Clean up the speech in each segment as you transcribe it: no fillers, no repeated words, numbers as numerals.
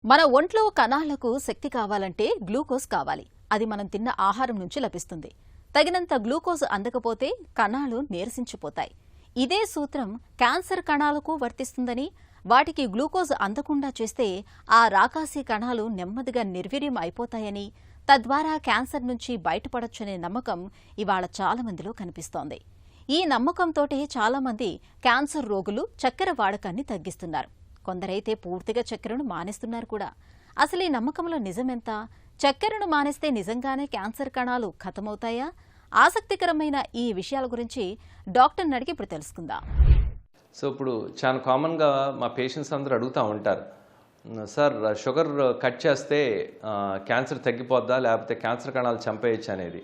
మన ఒంట్లో కణాలకు శక్తి కావాలంటే గ్లూకోజ్ కావాలి. అది మనం తిన్న ఆహారం నుంచి లభిస్తుంది. తగినంత గ్లూకోజ్ అందకపోతే కణాలు నీరసించిపోతాయి. ఇదే సూత్రం క్యాన్సర్ కణాలకు వర్తిస్తుందని, వాటికి గ్లూకోజ్ అందకుండా చేస్తే ఆ రాకాసి కణాలు నెమ్మదిగా నిర్వీర్యం అయిపోతాయని, తద్వారా క్యాన్సర్ నుంచి బయటపడొచ్చనే నమ్మకం ఇవాళ చాలా మందిలో కనిపిస్తోంది. ఈ నమ్మకంతోటే చాలామంది క్యాన్సర్ రోగులు చక్కెర వాడకాన్ని తగ్గిస్తున్నారు. కొందరైతే పూర్తిగా చక్కెరను మానేస్తున్నారు కూడా. అసలు ఈ నమ్మకంలో నిజమెంత? చక్కెరను మానేస్తే నిజంగానే క్యాన్సర్ కణాలు ఖతమవుతాయా? ఆసక్తికరమైన ఈ విషయాల గురించి డాక్టర్ని అడిగి ఇప్పుడు తెలుసుకుందాం. సో ఇప్పుడు చాలా కామన్గా మా పేషెంట్స్ అందరూ అడుగుతూ ఉంటారు, సార్ షుగర్ కట్ చేస్తే క్యాన్సర్ తగ్గిపోద్దా, లేకపోతే క్యాన్సర్ కణాలు చంపేయచ్చు అనేది.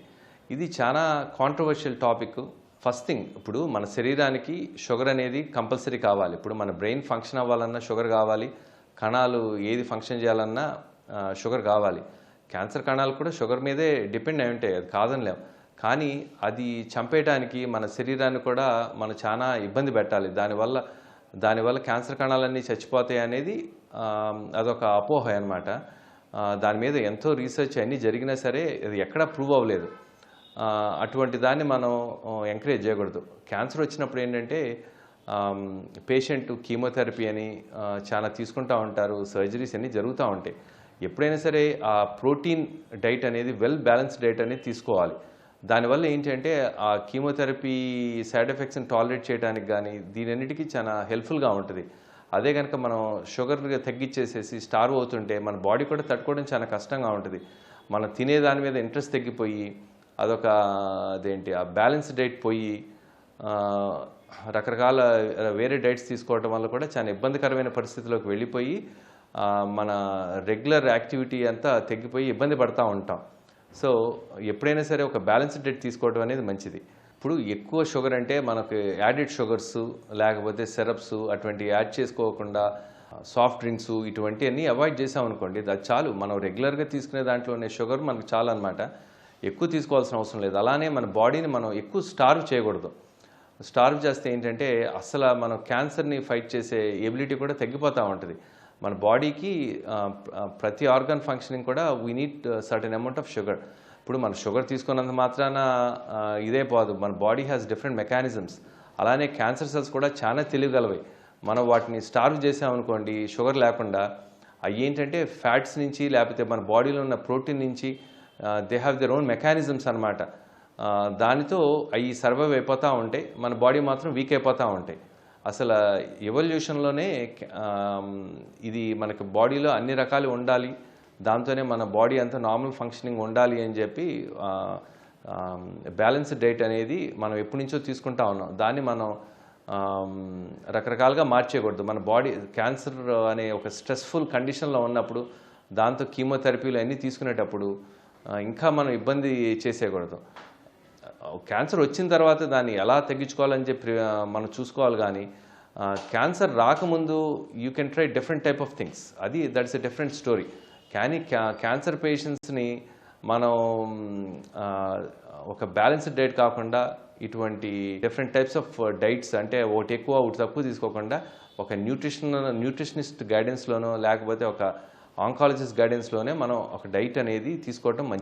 ఇది చాలా కాంట్రవర్షియల్ టాపిక్. ఫస్ట్ థింగ్, ఇప్పుడు మన శరీరానికి షుగర్ అనేది కంపల్సరీ కావాలి. ఇప్పుడు మన బ్రెయిన్ ఫంక్షన్ అవ్వాలన్నా షుగర్ కావాలి, కణాలు ఏది ఫంక్షన్ చేయాలన్నా షుగర్ కావాలి. క్యాన్సర్ కణాలు కూడా షుగర్ మీదే డిపెండ్ అయి ఉంటాయి, అది కాదనిలేం. కానీ అది చంపేయడానికి మన శరీరాన్ని కూడా మనం చాలా ఇబ్బంది పెట్టాలి. దానివల్ల క్యాన్సర్ కణాలన్నీ చచ్చిపోతాయి అనేది అదొక అపోహ అనమాట. దాని మీద ఎంతో రీసెర్చ్ అన్నీ జరిగినా సరే అది ఎక్కడా ప్రూవ్ అవ్వలేదు. అటువంటి దాన్ని మనం ఎంకరేజ్ చేయకూడదు. క్యాన్సర్ వచ్చినప్పుడు ఏంటంటే పేషెంట్ కీమోథెరపీ అని చాలా తీసుకుంటూ ఉంటారు, సర్జరీస్ అన్నీ జరుగుతూ ఉంటాయి. ఎప్పుడైనా సరే ఆ ప్రోటీన్ డైట్ అనేది వెల్ బ్యాలెన్స్డ్ డైట్ అనేది తీసుకోవాలి. దానివల్ల ఏంటంటే ఆ కీమోథెరపీ సైడ్ ఎఫెక్ట్స్ని టాలరేట్ చేయడానికి కానీ దీనన్నిటికీ చాలా హెల్ప్ఫుల్గా ఉంటుంది. అదే కనుక మనం షుగర్ తగ్గించేసేసి స్టార్వ్ అవుతుంటే మన బాడీ కూడా తట్టుకోవడం చాలా కష్టంగా ఉంటుంది. మనం తినే దాని మీద ఇంట్రెస్ట్ తగ్గిపోయి ఆ బ్యాలెన్స్ డైట్ పోయి రకరకాల వేరే డైట్స్ తీసుకోవడం వల్ల కూడా చాలా ఇబ్బందికరమైన పరిస్థితిలోకి వెళ్ళిపోయి మన రెగ్యులర్ యాక్టివిటీ అంతా తగ్గిపోయి ఇబ్బంది పడుతూ ఉంటాం. సో ఎప్పుడైనా సరే ఒక బ్యాలెన్స్డ్ డైట్ తీసుకోవడం అనేది మంచిది. ఇప్పుడు ఎక్కువ షుగర్ అంటే మనకు యాడెడ్ షుగర్స్ లేకపోతే సిరప్స్ అటువంటివి యాడ్ చేసుకోకుండా సాఫ్ట్ డ్రింక్స్ ఇటువంటివన్నీ అవాయిడ్ చేసామనుకోండి, అది చాలు. మనం రెగ్యులర్గా తీసుకునే దాంట్లోనే షుగర్ మనకు చాలు అనమాట. ఎక్కువ తీసుకోవాల్సిన అవసరం లేదు. అలానే మన బాడీని మనం ఎక్కువ స్టార్వ్ చేయకూడదు. స్టార్వ్ చేస్తే ఏంటంటే అసలు మనం క్యాన్సర్ని ఫైట్ చేసే ఎబిలిటీ కూడా తగ్గిపోతూ ఉంటుంది. మన బాడీకి ప్రతి ఆర్గాన్ ఫంక్షనింగ్ కూడా we need certain amount of sugar. ఇప్పుడు మన షుగర్ తీసుకున్నంత మాత్రాన ఇదే పోదు. మన బాడీ హ్యాస్ డిఫరెంట్ మెకానిజమ్స్. అలానే క్యాన్సర్ సెల్స్ కూడా చాలా తెలియగలవి. మనం వాటిని స్టార్వ్ చేసామనుకోండి షుగర్ లేకుండా, అవి ఏంటంటే ఫ్యాట్స్ నుంచి లేకపోతే మన బాడీలో ఉన్న ప్రోటీన్ నుంచి they have their own mechanisms అనమాట. దానితో అవి సర్వైవ్ అయిపోతూ ఉంటాయి, మన బాడీ మాత్రం వీక్ అయిపోతూ ఉంటాయి. అసలు ఎవల్యూషన్లోనే ఇది మనకి బాడీలో అన్ని రకాలు ఉండాలి, దాంతోనే మన బాడీ అంతా నార్మల్ ఫంక్షనింగ్ ఉండాలి అని చెప్పి బ్యాలెన్స్డ్ డైట్ అనేది మనం ఎప్పటి నుంచో తీసుకుంటా ఉన్నాం. దాన్ని మనం రకరకాలుగా మార్చేయకూడదు. మన బాడీ క్యాన్సర్ అనే ఒక స్ట్రెస్ఫుల్ కండిషన్లో ఉన్నప్పుడు దాంతో కీమోథెరపీలు అన్నీ తీసుకునేటప్పుడు ఇంకా మనం ఇబ్బంది చేసేయకూడదు. క్యాన్సర్ వచ్చిన తర్వాత దాన్ని ఎలా తగ్గించుకోవాలని చెప్పి మనం చూసుకోవాలి. కానీ క్యాన్సర్ రాకముందు you can try different type of things. That's a different story. కానీ క్యాన్సర్ పేషెంట్స్ని మనం ఒక బ్యాలెన్స్డ్ డైట్ కాకుండా ఇటువంటి డిఫరెంట్ టైప్స్ ఆఫ్ డైట్స్, అంటే ఒకటి ఎక్కువ ఒకటి తక్కువ తీసుకోకుండా ఒక న్యూట్రిషనిస్ట్ గైడెన్స్లోనో లేకపోతే ఒక ఆంకాలజిస్ట్ గైడెన్స్లోనే మనం ఒక డైట్ అనేది తీసుకోవటం మంచిది.